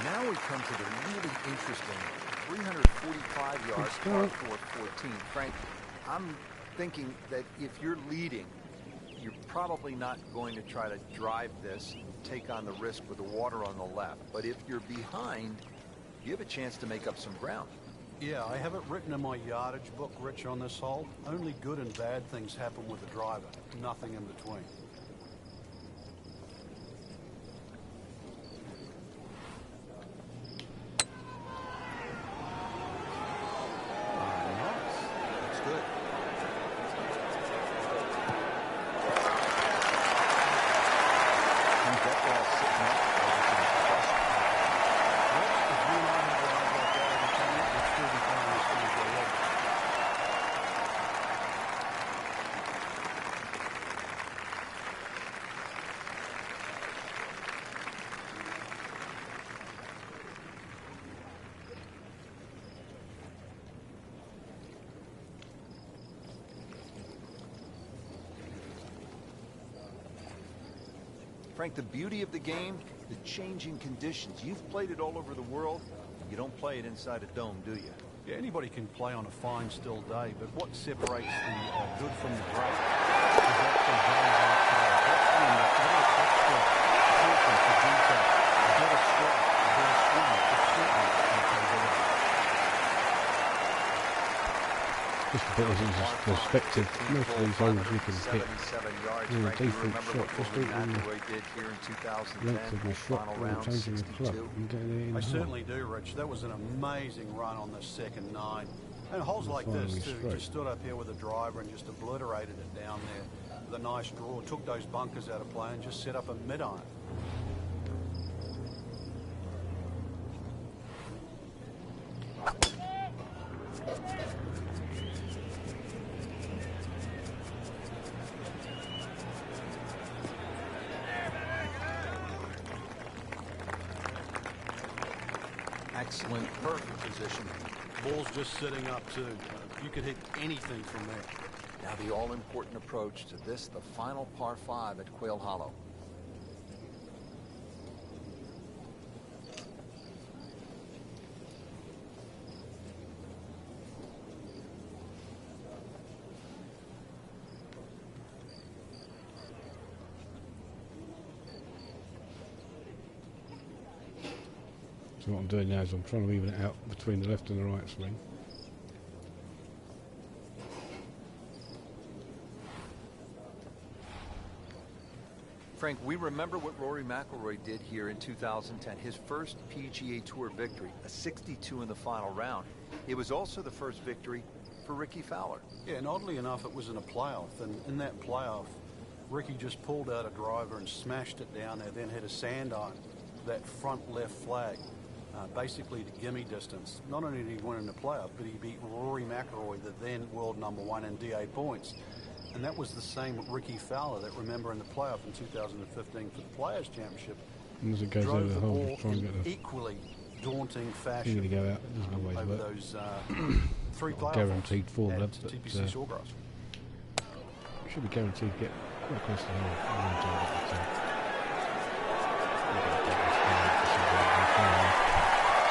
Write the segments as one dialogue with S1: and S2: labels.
S1: Now we come to the really interesting 345 yards par 4-14. Frank, I'm thinking that if you're leading, you're probably not going to try to drive this and take on the risk with the water on the left. But if you're behind, you have a chance to make up some ground.
S2: Yeah, I have it written in my yardage book, Rich, on this hole. Only good and bad things happen with the driver. Nothing in between.
S1: Frank, the beauty of the game, the changing conditions. You've played it all over the world. You don't play it inside a dome, do you?
S2: Yeah, anybody can play on a fine, still day, but what separates the good from the great is actually very, very clear. That's when the little extra attention to detail, a better strike, a better swing, it's certainly capability.
S3: Just a bit of perspective. Most of these holes you can hit a decent shot just eating the length of your shot while changing your club and getting it in.
S2: I certainly do, Rich. That was an amazing run on the second 9. And holes like this, too, he just stood up here with a driver and just obliterated it down there with a nice draw, took those bunkers out of play and just set up a mid-iron.
S1: Excellent, perfect position.
S2: Ball's just sitting up, too. You could hit anything from there.
S1: Now the all-important approach to this, the final par 5 at Quail Hollow.
S3: So what I'm doing now is I'm trying to even it out between the left and the right swing.
S1: Frank, we remember what Rory McIlroy did here in 2010, his first PGA Tour victory, a 62 in the final round. It was also the first victory for Ricky Fowler.
S2: Yeah, and oddly enough, it was in a playoff, and in that playoff, Ricky just pulled out a driver and smashed it down there, then hit a sand iron, that front left flag. Basically to gimme distance. Not only did he win in the playoff, but he beat Rory McIlroy, the then world #1 in DA points. And that was the same with Ricky Fowler that, remember, in the playoff in 2015 for the Players' Championship,
S3: And as it goes over the hole, try and get the
S2: equally daunting fashion
S3: to go out. There's no way
S2: over
S3: to
S2: those 3 playoff
S3: guaranteed form
S2: at
S3: left, but
S2: TPC Sawgrass.
S3: Should be guaranteed to get quite close to the hole.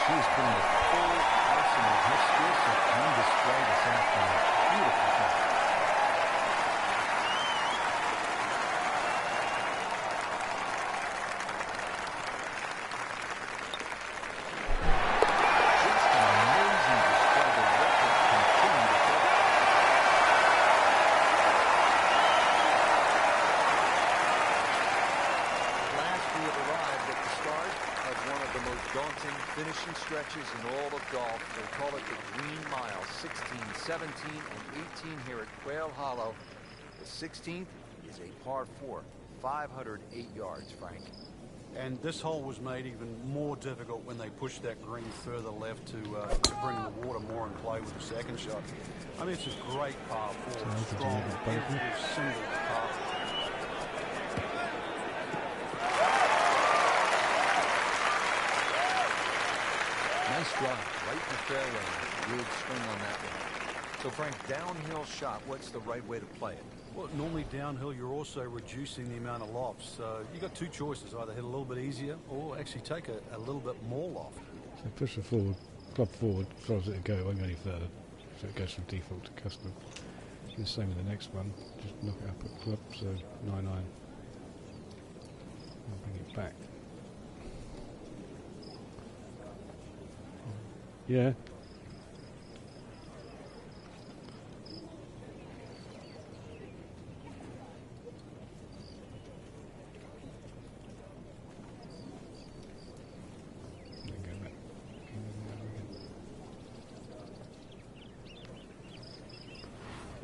S1: She is putting the full arsenal of her skill set on display this afternoon. Beautiful shot. Just an amazing display. The record continuing to grow. Last we have arrived at the start of one of the most daunting finishing stretches in all of golf. They call it the Green Mile, 16, 17, and 18 here at Quail Hollow. The 16th is a par 4, 508 yards, Frank.
S2: And this hole was made even more difficult when they pushed that green further left to bring the water more in play with the second shot. I mean, it's a great par 4, strong, every single par.
S1: Nice drive, right in the fairway. Good swing on that one. So, Frank, downhill shot, what's the right way to play it?
S2: Well, normally downhill, you're also reducing the amount of lofts. So you've got two choices, either hit a little bit easier or actually take a little bit more loft.
S3: So push it forward, club forward, as far as it go, it won't go any further. So it goes from default to custom. And the same with the next one, just knock it up at club, so 9-9. I'll bring it back. Yeah.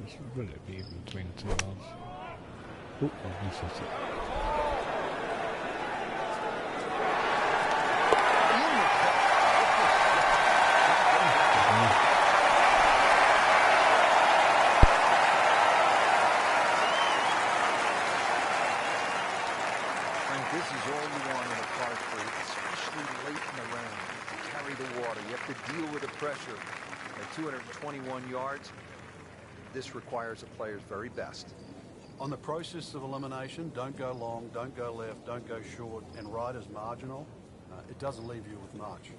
S3: It's relatively even between the two halves. Oh, I've reset it.
S1: Frank, this is all you want in a par three, especially late in the round. To carry the water, you have to deal with the pressure. At 221 yards, this requires a player's very best.
S2: On the process of elimination, don't go long, don't go left, don't go short, and right is marginal. It doesn't leave you with much.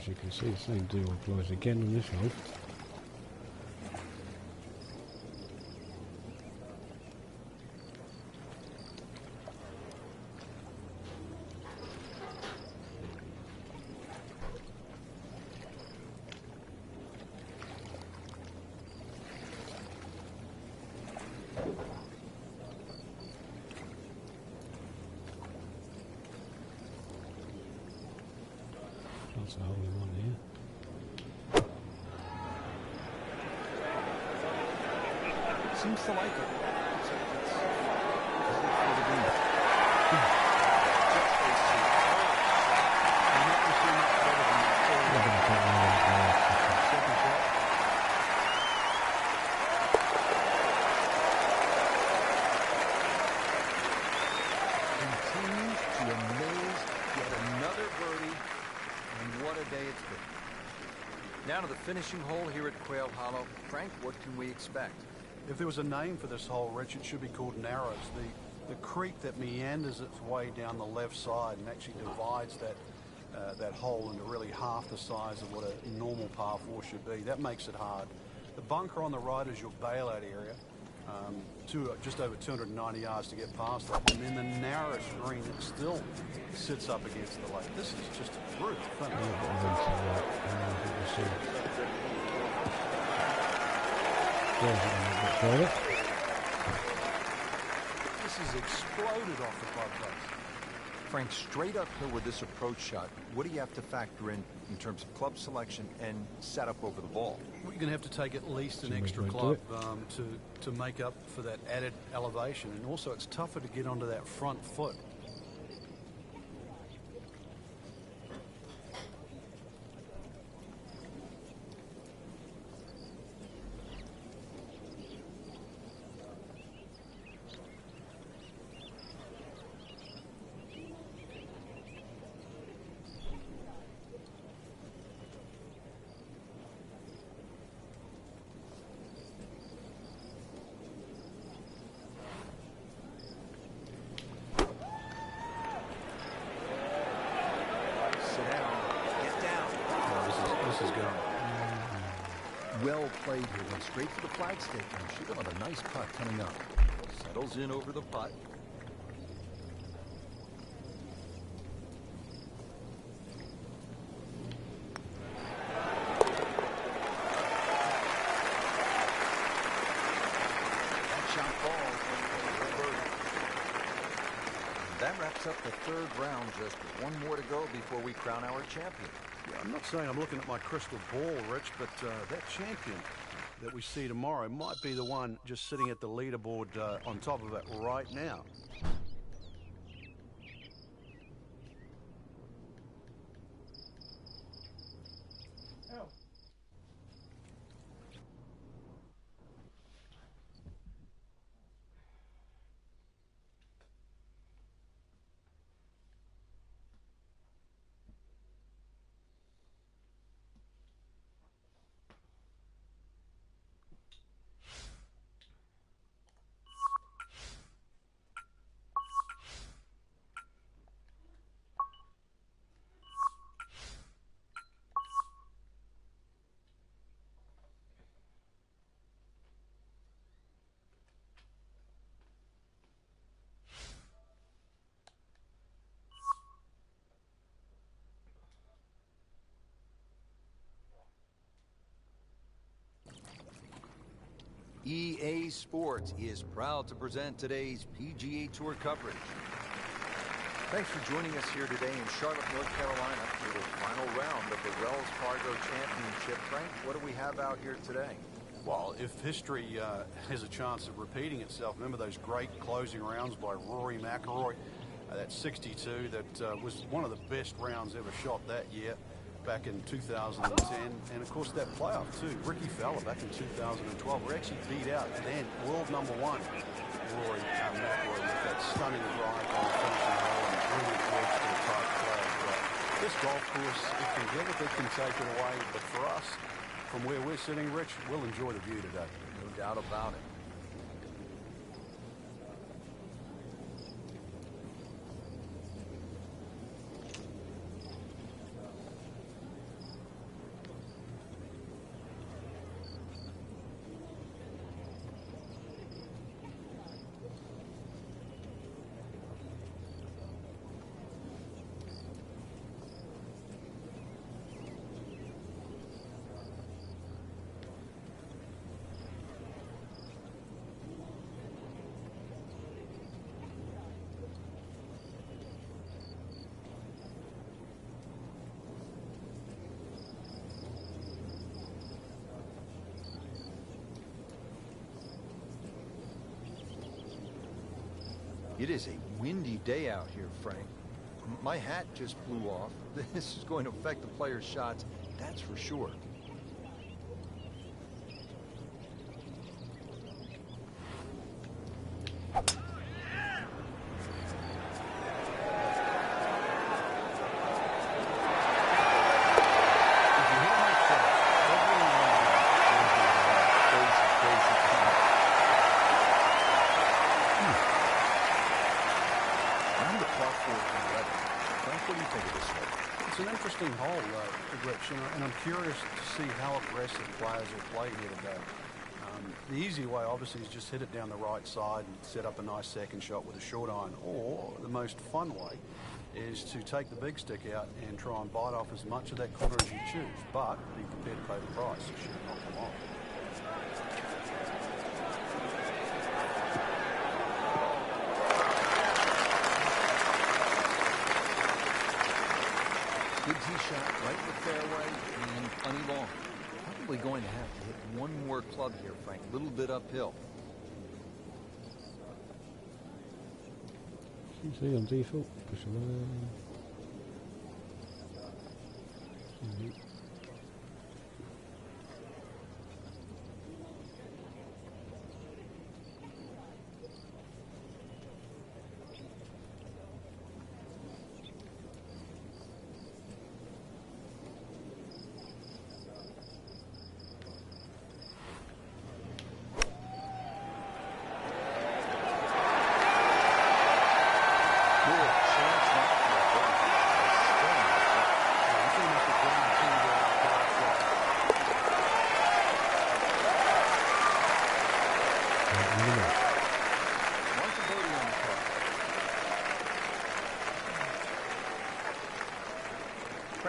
S3: As you can see, the same deal applies again on this hole. That's a hole in one here.
S1: Seems to like it. Continues to amaze. Yet another birdie. And what a day it's been. Now to the finishing hole here at Quail Hollow. Frank, what can we expect?
S2: If there was a name for this hole, Rich, it should be called Narrows. The creek that meanders its way down the left side and actually divides that hole into really half the size of what a normal par 4 should be. That makes it hard. The bunker on the right is your bailout area, just over 290 yards to get past that. And then the narrowest green that still sits up against the lake. This is just a brutal finish. This is exploded off the club face.
S1: Frank, straight uphill with this approach shot, what do you have to factor in terms of club selection and setup over the ball?
S2: Well, you're going to have to take at least an extra club to make up for that added elevation. And also, it's tougher to get onto that front foot.
S1: Well played here. Went straight for the flag stick and should have a nice putt coming up. Settles in over the putt. That shot falls. That wraps up the third round. Just one more to go before we crown our champion.
S2: Yeah, I'm not saying I'm looking at my crystal ball, Rich, but that champion that we see tomorrow might be the one just sitting at the leaderboard on top of it right now.
S1: EA Sports is proud to present today's PGA Tour coverage. Thanks for joining us here today in Charlotte, North Carolina for the final round of the Wells Fargo Championship. Frank, what do we have out here today?
S2: Well, if history has a chance of repeating itself, remember those great closing rounds by Rory McIlroy? That 62, that was one of the best rounds ever shot that year, back in 2010, and of course that playoff too. Ricky Fowler back in 2012. We're actually beat out then world number one, Rory McIlroy, with that stunning drive on the finishing hole and brilliant wedge to the top flag. But this golf course, it can give it, it can take it away. But for us, from where we're sitting, Rich, we'll enjoy the view today.
S1: No doubt about it. It is a windy day out here, Frank. My hat just flew off. This is going to affect the players' shots, that's for sure.
S2: It's an interesting hole, Rich, and I'm curious to see how aggressive players will play here today. The easy way, obviously, is just hit it down the right side and set up a nice second shot with a short iron. Or the most fun way is to take the big stick out and try and bite off as much of that corner as you choose, but be prepared to pay the price. It should knock them off.
S1: Good tee shot right in the fairway and plenty long. Probably going to have to hit one more club here, Frank. A little bit uphill.
S3: See on default, push away.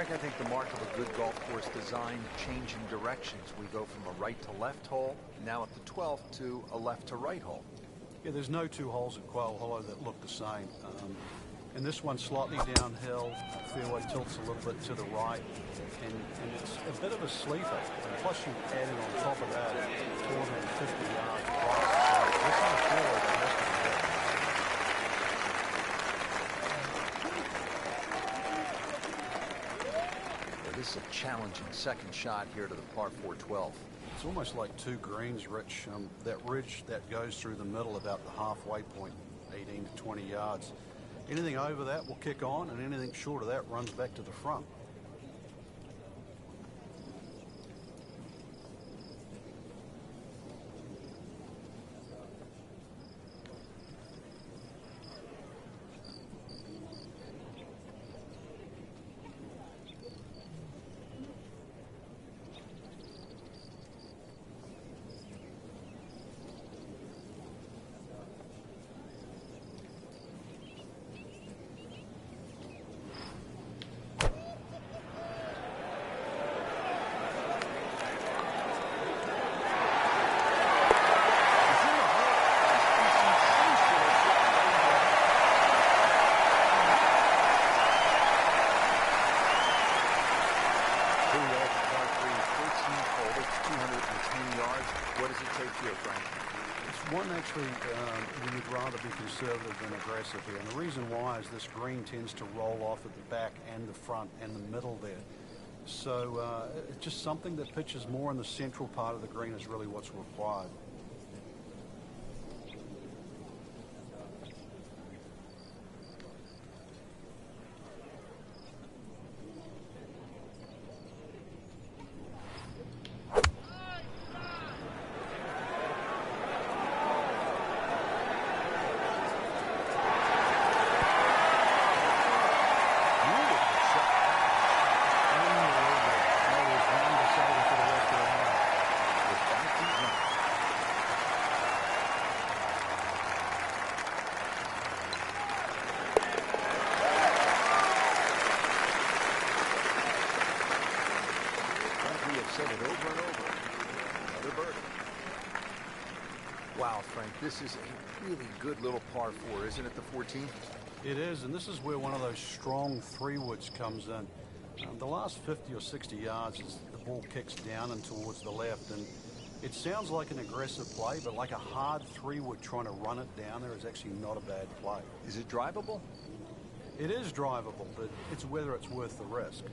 S1: Frank, I think the mark of a good golf course design, changing directions. We go from a right to left hole, now at the 12th, to a left to right hole.
S2: Yeah, there's no two holes at Quail Hollow that look the same. And this one's slightly downhill, fairway tilts a little bit to the right, and it's a bit of a sleeper. And plus you add in on top of that 250 yards plus. So this is a fairway that has to be hit.
S1: This is a challenging second shot here to the par 4 12.
S2: It's almost like two greens, Rich. That ridge that goes through the middle about the halfway point, 18 to 20 yards. Anything over that will kick on, and anything short of that runs back to the front. We would rather be conservative than aggressive here. And the reason why is this green tends to roll off at the back and the front and the middle there. So it's just something that pitches more in the central part of the green is really what's required.
S1: Wow, Frank, this is a really good little par 4, isn't it, the 14th?
S2: It is, and this is where one of those strong three-woods comes in. The last 50 or 60 yards is the ball kicks down and towards the left, and it sounds like an aggressive play, but like a hard three-wood trying to run it down there is actually not a bad play.
S1: Is it drivable?
S2: It is drivable, but it's whether it's worth the risk.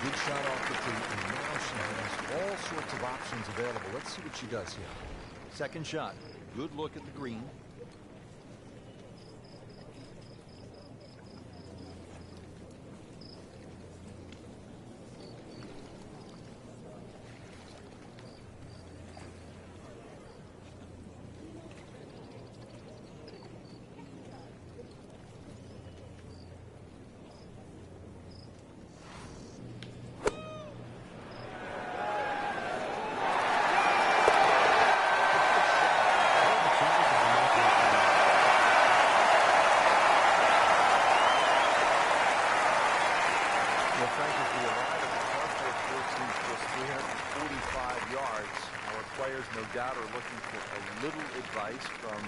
S4: Good shot off the tee, and now she has all sorts of options available. Let's see what she does here.
S1: Second shot. Good look at the green. Players, no doubt, are looking for a little advice from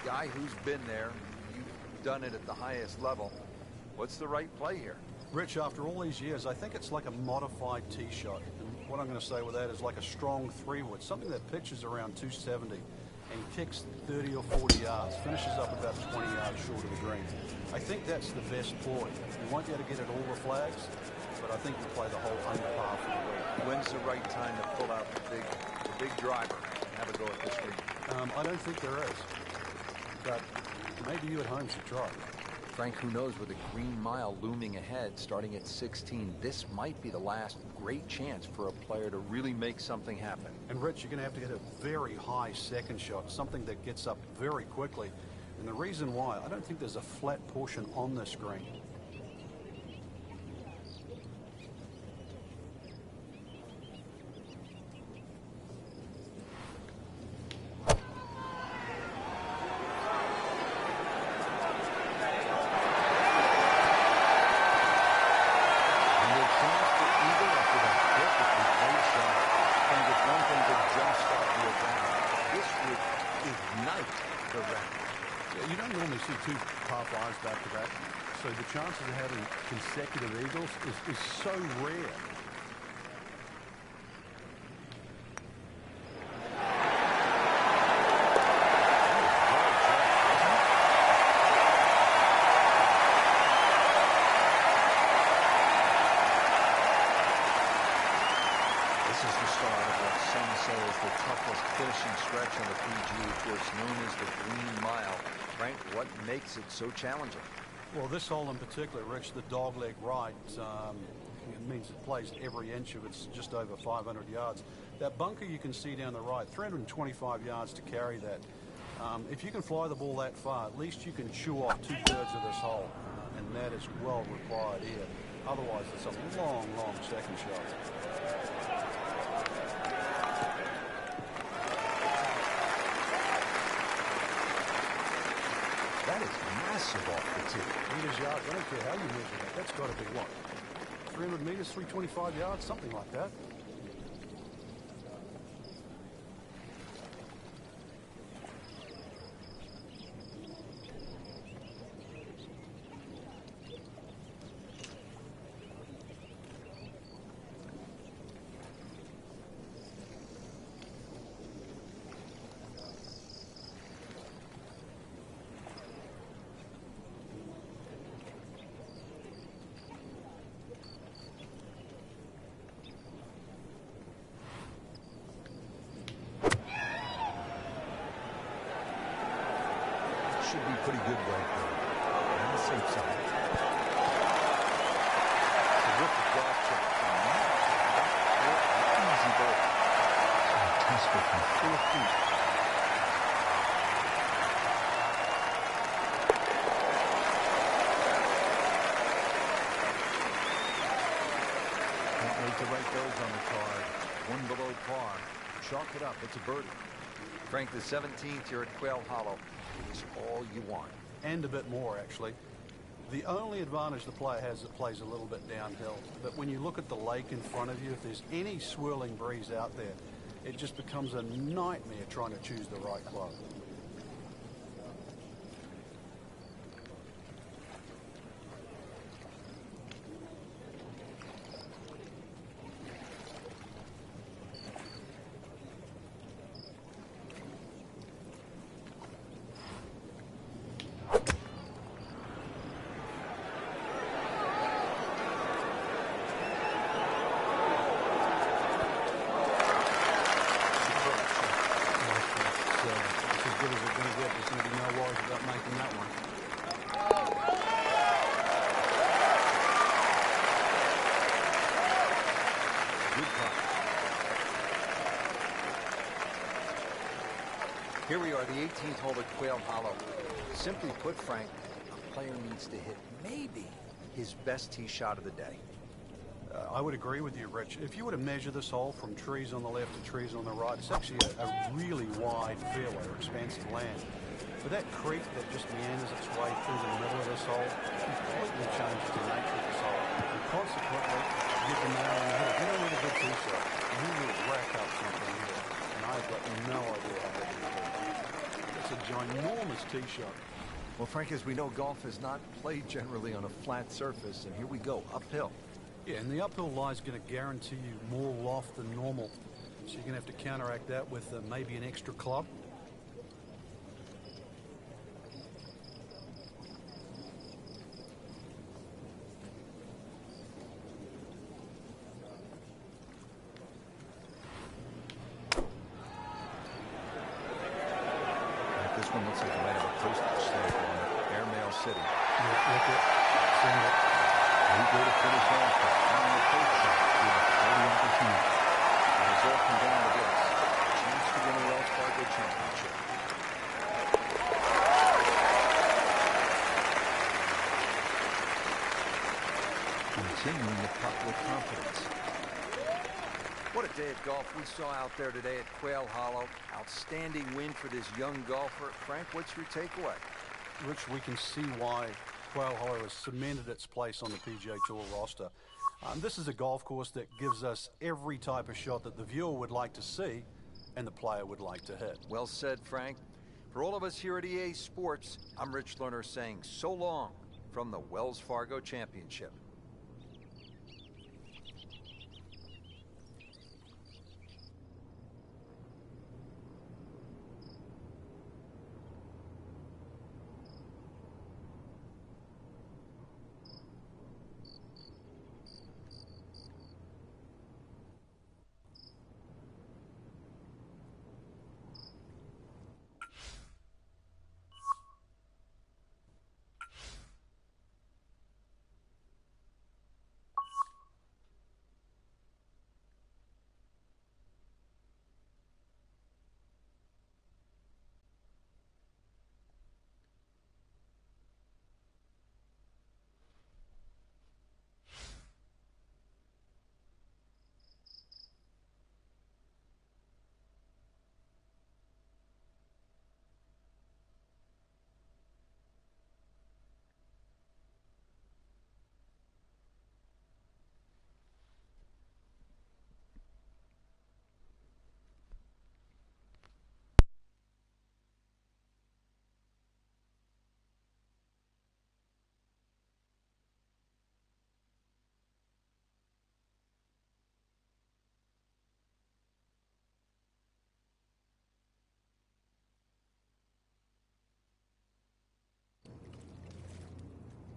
S1: a guy who's been there. You've done it at the highest level. What's the right play here?
S2: Rich, after all these years, I think it's like a modified tee shot. And what I'm going to say with that is like a strong three-wood, something that pitches around 270 and kicks 30 or 40 yards, finishes up about 20 yards short of the green. I think that's the best ploy. You won't be able to get at all the flags, but I think you play the whole under par for the week.
S1: When's the right time to pull out the big driver and have a go at this green?
S2: I don't think there is, but maybe you at home should try.
S1: Frank, who knows, with a green mile looming ahead starting at 16, this might be the last great chance for a player to really make something happen.
S2: And Rich, you're going to have to hit a very high second shot, something that gets up very quickly. And the reason why, I don't think there's a flat portion on this green. 2 par fives back to back. So the chances of having consecutive eagles is so rare.
S1: Stretch on the PGA Tour. It's known as the Green Mile. Frank, what makes it so challenging?
S2: Well, this hole in particular, Rich, the dogleg right, it means it plays every inch of it's just over 500 yards. That bunker you can see down the right, 325 yards to carry that. If you can fly the ball that far, at least you can chew off 2/3 of this hole, and that is well required here. Otherwise, it's a long, long second shot.
S1: That is massive off the tee.
S2: Meters, yards, I don't care how you measure that. That's got to be what? 300 meters, 325 yards, something like that.
S4: Should be pretty good right there. On the safe side.
S1: Terrific golf shot. Easy ball.
S4: Fantastic from 4 feet.
S1: Can't wait to write those on the card. 1 below par. Chalk it up. It's a birdie. Frank, the 17th here at Quail Hollow. It's all you want.
S2: And a bit more, actually. The only advantage the player has is it plays a little bit downhill. But when you look at the lake in front of you, if there's any swirling breeze out there, it just becomes a nightmare trying to choose the right club.
S1: Here we are, the 18th hole at Quail Hollow. Simply put, Frank, a player needs to hit maybe his best tee shot of the day.
S2: I would agree with you, Rich. If you were to measure this hole from trees on the left to trees on the right, it's actually a really wide fairway or expansive land. But that creek that just meanders its way through the middle of this hole completely changes the nature of this hole. And consequently, you get the nail on the head. If you don't hit a good tee shot, you will rack up something here. And I've got no idea how to do it. It's a ginormous tee shot.
S1: Well, Frank, as we know, golf is not played generally on a flat surface, and here we go, uphill.
S2: Yeah, and the uphill lie is going to guarantee you more loft than normal. So you're going to have to counteract that with maybe an extra club.
S1: This one looks like it might have a postage stamp on it. Airmail City.
S2: Look it. Send it.
S1: We go to finish off the final post shot with a 40 opportunity. The result come down to this. Chance to win the Wells Fargo Championship. Continuing the putt with confidence. What a day of golf we saw out there today at Quail Hollow. Outstanding win for this young golfer. Frank, what's your takeaway?
S2: Rich, we can see why Quail Hollow has cemented its place on the PGA Tour roster. This is a golf course that gives us every type of shot that the viewer would like to see and the player would like to hit.
S1: Well said, Frank. For all of us here at EA Sports, I'm Rich Lerner saying so long from the Wells Fargo Championship.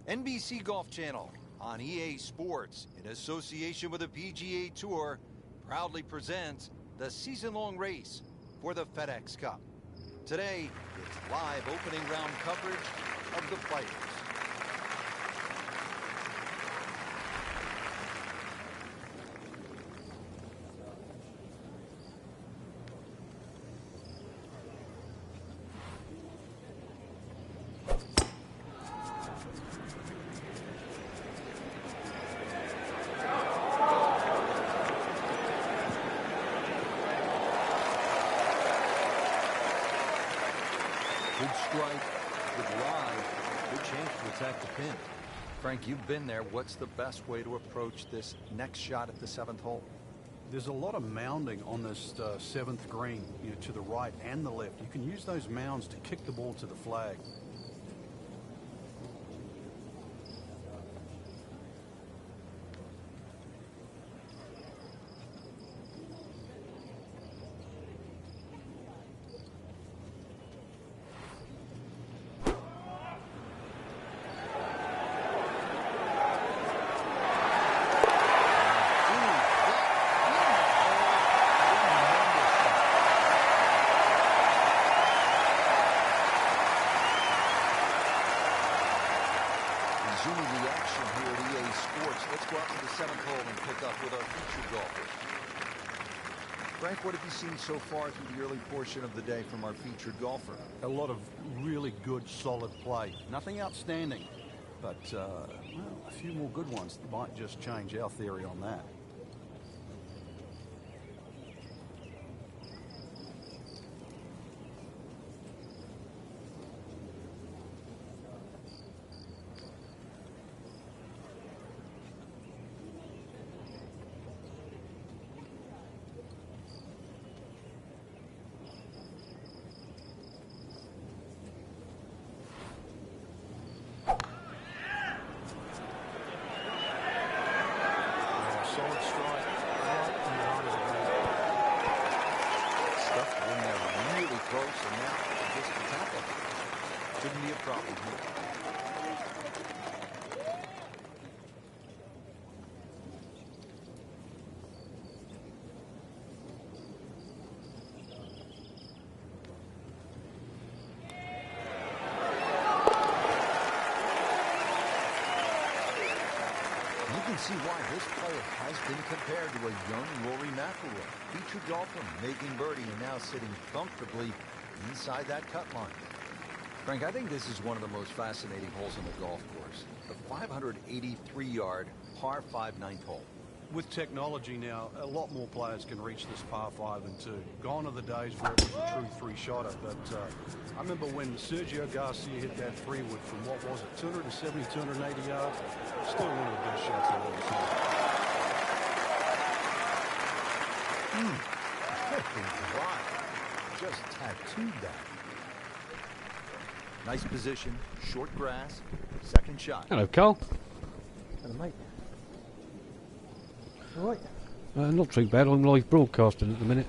S1: NBC Golf Channel on EA Sports, in association with the PGA Tour, proudly presents the season-long race for the FedEx Cup. Today, it's live opening round coverage of the players.
S4: Good strike, good lie, good chance to attack the pin.
S1: Frank, you've been there. What's the best way to approach this next shot at the 7th hole?
S2: There's a lot of mounding on this 7th green, to the right and the left. You can use those mounds to kick the ball to the flag.
S1: Resuming the action here at EA Sports, let's go out to the 7th hole and pick up with our featured golfers. Frank, what have you seen so far through the early portion of the day from our featured golfer?
S2: A lot of really good, solid play. Nothing outstanding, but well, a few more good ones might just change our theory on that. Solid strike right in the heart of the green.
S1: Stuff in there really close, and now just a tackle. Shouldn't be a problem here. You can see why this player has been compared to a young Rory McIlroy. Featured golfer making birdie and now sitting comfortably inside that cut line. Frank, I think this is one of the most fascinating holes on the golf course. The 583-yard par 5 9th hole.
S2: With technology now, a lot more players can reach this par 5 and 2. Gone are the days where it was a true three-shotter, but I remember when Sergio Garcia hit that 3-wood from, what was it, 270, 280 yards? Still one of the best shots I've ever seen.
S1: Drive. Just tattooed that. Nice position, short grass, second shot.
S3: Hello, Carl.
S5: Hello, mate. All right.
S3: Not too bad. I'm live broadcasting at the minute.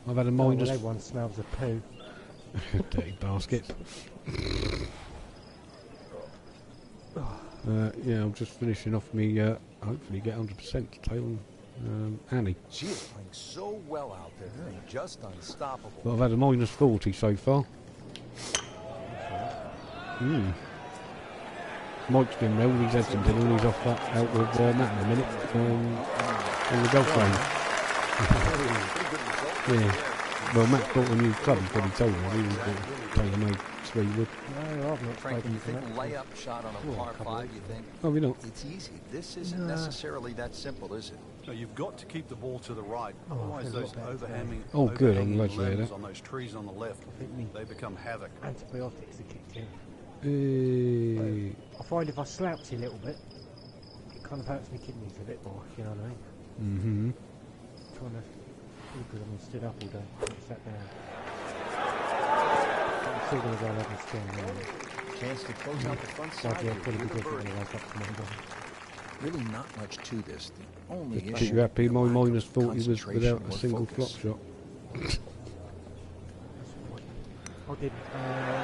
S3: I've had a minus.
S5: Well, everyone smells of poo.
S3: Dirty basket. Yeah, I'm just finishing off me. Hopefully, get 100% to take on Annie.
S4: She is playing so well out there. Just unstoppable.
S3: But I've had a minus 40 so far. Mike's been well. He's had some dinner. He's off that out with Matt in a minute on the golf range. Yeah. Well, Matt bought a new club. He's probably told me. He was tailor-made 3 wood.
S5: No, I've not
S1: Frank,
S5: spoken
S1: you
S5: to
S1: think
S5: Matt.
S1: layup shot on a par 5, you think?
S3: Oh, we don't.
S1: It's easy. This isn't necessarily that simple, is it?
S2: So you've got to keep the ball to the right.
S5: Oh,
S2: Otherwise,
S5: I feel a
S2: those
S5: lot better
S2: overhanging,
S3: Oh, good. I'm
S2: overhanging
S3: glad to hear
S2: limbs
S3: that.
S2: on those trees on the left,
S5: think me.
S2: they become havoc.
S5: Antibiotics are kicked in.
S3: Uh,
S5: I find if I slouch a little bit, it kind of hurts my kidneys a bit more, you know what I mean? Trying to, because I've been stood up all day, and sat down. I'm still going to go out and strong,
S1: Chance to close out the front
S5: so
S1: side
S5: I'll
S1: here
S5: probably be
S1: with a
S5: good when
S1: birdie.
S5: I wake up tomorrow.
S1: Really not much to this. The only
S3: keep
S1: issue
S3: you happy. My
S1: lack of
S3: minus 40 was
S1: concentration
S3: without a
S1: or
S3: single
S1: focus.
S3: flop shot.
S5: I did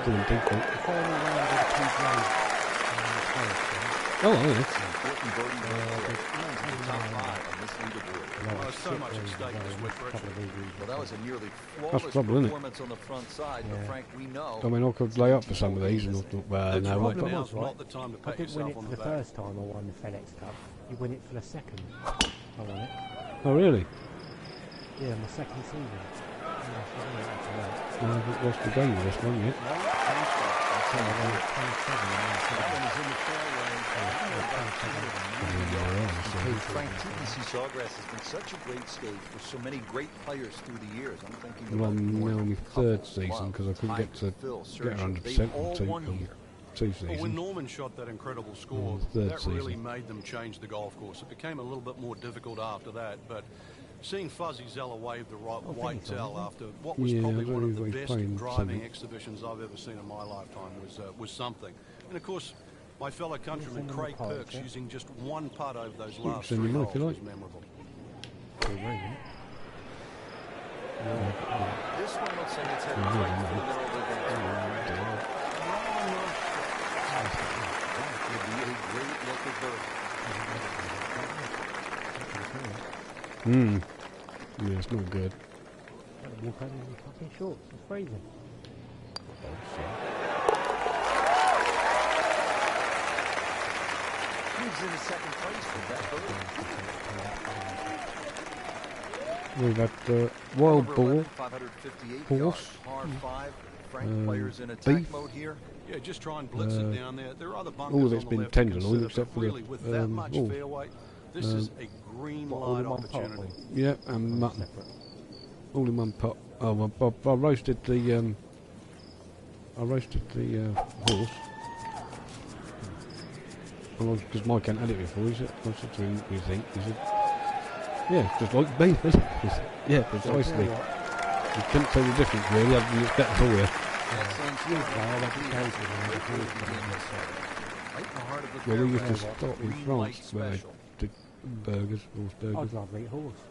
S3: Doing default.
S5: the final round of the PGA Paris,
S3: Oh, yeah.
S1: Important birdie round for the top 5 on this leaderboard.
S2: Well, there's so much at stake this week, Richard.
S1: Well, that was a nearly
S3: That's
S1: flawless
S3: the trouble, isn't it?
S1: performance on the front side, but
S5: Yeah.
S1: Frank, we know.
S3: I mean, I could lay up for some of these, and I thought, well,
S2: Looks
S3: no,
S2: right
S3: I've got.
S2: now's not the time to
S5: I
S2: pat
S5: didn't win
S2: yourself
S5: it
S2: on
S5: for
S2: the
S5: the
S2: back.
S5: first time I won the FedEx Cup. You win it for the second. I won it.
S3: Oh, really?
S5: Yeah, my second season. Yeah, so I won it after that.
S3: I haven't lost the game with this one yet.
S5: So I won it 27 and then
S1: That
S5: 7.
S1: one is in the fairway. Frank, TPC Sawgrass has been such a great stage for so many great players through the years. I'm thinking
S3: Well,
S1: about
S3: I'm
S1: more
S3: now
S1: than
S3: in my
S1: a couple,
S3: 3rd season
S1: Love,
S3: because I couldn't get to
S1: Phil,
S3: get
S1: Sergio.
S3: 100%
S1: They've all
S3: on 2
S1: won here.
S3: 2
S2: Well, when
S3: seasons.
S2: Norman shot that incredible score,
S3: third
S2: that really
S3: season.
S2: made them change the golf course. It became a little bit more difficult after that, but seeing Fuzzy Zeller wave the white towel after what was
S3: Yeah,
S2: probably
S3: I don't
S2: one of
S3: know
S2: the
S3: if he's
S2: best
S3: playing
S2: driving
S3: something.
S2: exhibitions I've ever seen in my lifetime was something. And of course, my fellow countryman
S5: Yes,
S2: Craig
S5: I'm in the
S2: Perks
S5: park, yeah.
S2: using just one putt over those last
S3: send
S2: 3
S3: me a mic
S2: holes
S3: if you
S2: was
S3: like.
S2: memorable.
S1: This one looks like it's headed
S3: Yeah,
S1: right
S3: yeah,
S1: for the middle of the dance. That could be a great local bird.
S3: Yeah, it's not good.
S5: I had to walk over in fucking shorts. It's freezing.
S1: Who's in the second place with that bird?
S3: We've had Wild
S1: Number
S3: Ball,
S1: 11, 558
S3: Horse,
S1: yards, par 5. Frank, players in attack
S3: Beef.
S1: mode here.
S2: Yeah, just try and blitz it down there. There are other bunkers
S3: all of
S2: on
S3: it's
S2: the
S3: been
S2: left to
S3: tenderloin
S2: consider,
S3: except
S2: but
S3: for the,
S2: really with that much
S3: oh,
S2: fairway, this is a green
S5: All
S2: light
S5: in one pot,
S2: opportunity.
S5: or
S3: yeah, and mutton,
S5: separate?
S3: all in one pot. Oh, I roasted the horse. Because Mike hadn't had it before, he said, I said to him, what do you think? He said, yeah, just like beef, isn't it? He said, yeah, precisely. You couldn't tell the difference really, other than it's better for you. Well, we used to stop in France where they did burgers, horse burgers.
S5: I'd rather eat horse.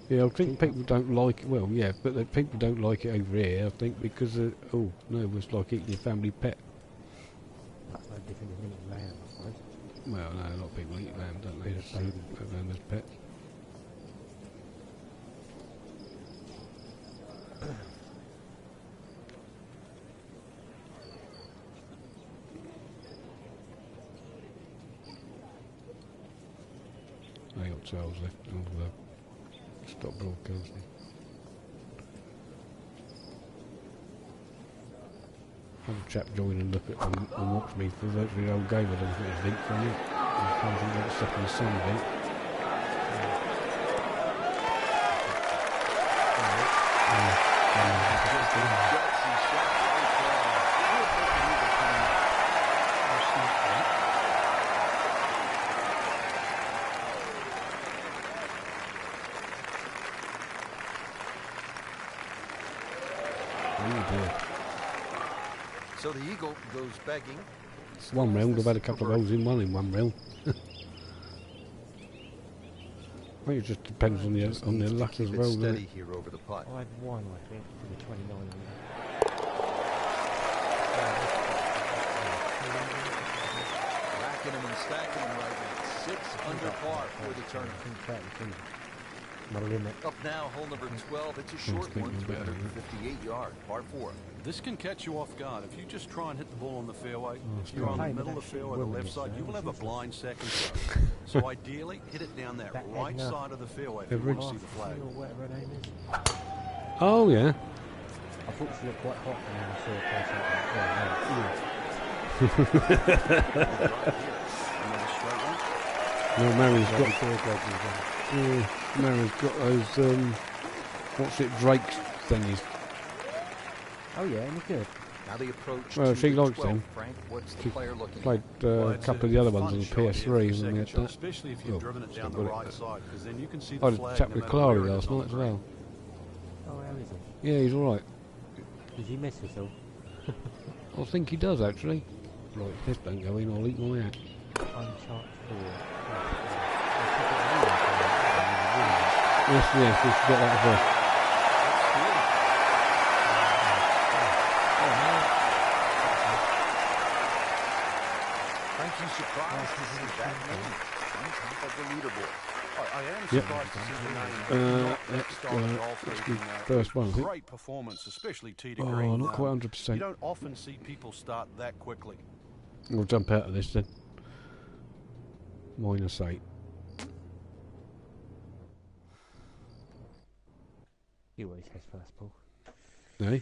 S3: Yeah, I think people don't like it, well, yeah, but people don't like it over here, I think, because, oh, no, it's like eating your family pet.
S5: That's no different than eating lamb, I suppose.
S3: Well, no, a lot of people eat lamb, don't they?
S5: Yeah,
S3: Just
S5: baby.
S3: have them as pets. I got 2 hours left of stop broadcasting. Have a chap join and look at and watch me for virtually the whole game. I don't think there's Vink from it. I can't think about the second sun Vink. Oh dear.
S1: So the eagle goes begging.
S3: One round, I've had a couple of holes in one round. I think it just depends on the luck as well, doesn't
S1: Steady
S3: it?
S1: here over the putt.
S5: I had one, I think, for the 29 on that.
S1: Racking them and stacking them right now. 6 under par for the tournament.
S5: 32. My limit.
S1: Up now, hole number 12. It's a short one, 358 yard, par 4.
S2: This can catch you off guard. If you just try and hit the ball on the fairway, if you're on the middle of the fairway, the left side, you will have a blind second shot. So ideally, hit it down that right side of the fairway if you want to see the flag.
S5: Or whatever her name is.
S3: Oh, yeah.
S5: I thought she looked quite hot when I saw her place.
S3: No, Mary's got those, what's it, Drake thingies.
S5: Oh yeah, any good?
S1: Now the approach.
S3: Well,
S1: to
S3: she
S1: the
S3: likes
S1: 12.
S3: them.
S1: Frank, what's the
S3: She
S1: player looking
S3: played
S1: at?
S3: a couple of the other ones on the PS3 and we had that.
S2: Especially if you've driven it down the right side, because then you can see
S3: I
S2: the
S3: had a
S2: flag.
S3: chat
S2: no
S3: with
S2: matter
S3: Clary
S2: where it is
S3: last
S2: on
S3: night
S2: the
S3: as well.
S5: Oh, how is he?
S3: Yeah, he's alright.
S5: Did he miss us all?
S3: I think he does actually. Right, if this don't go in, I'll eat my hat.
S5: Uncharted 4.
S3: Yes, we should get that first.
S1: Frank, you surprised to see that name on top of the leaderboard.
S2: I am
S3: Yep.
S2: surprised to see the name. Not that
S3: Let's
S2: style of golf
S3: the
S2: leading,
S3: first one, I think.
S2: Great performance, especially tee to
S3: Oh,
S2: green.
S3: not quite
S2: You
S3: 100%.
S2: don't often see people start that quickly.
S3: We'll jump out of this then. -8.
S5: He always has first ball.
S3: Eh?